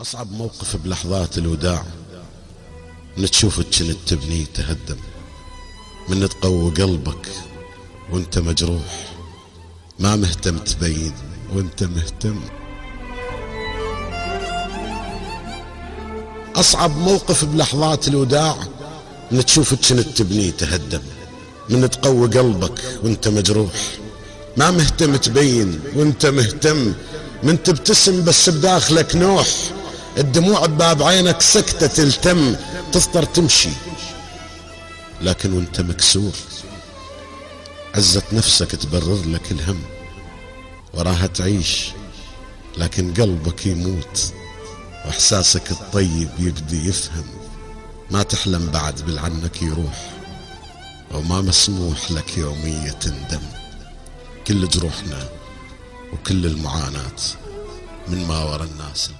أصعب موقف بلحظات الوداع من تشوفك كنت تبني تهدم، من تقوي قلبك وانت مجروح، ما مهتم تبين وانت مهتم. أصعب موقف بلحظات الوداع من تشوفك كنت تبني تهدم، من تقوي قلبك وانت مجروح، ما مهتم تبين وانت مهتم. من تبتسم بس بداخلك نوح، الدموع بباب عينك سكتة تلتم. تفطر تمشي لكن وانت مكسور، عزة نفسك تبرر لك الهم، وراها تعيش لكن قلبك يموت، واحساسك الطيب يبدي يفهم. ما تحلم بعد بالعنك يروح، وما مسموح لك يومية تندم. كل جروحنا وكل المعاناة من ما ورا الناس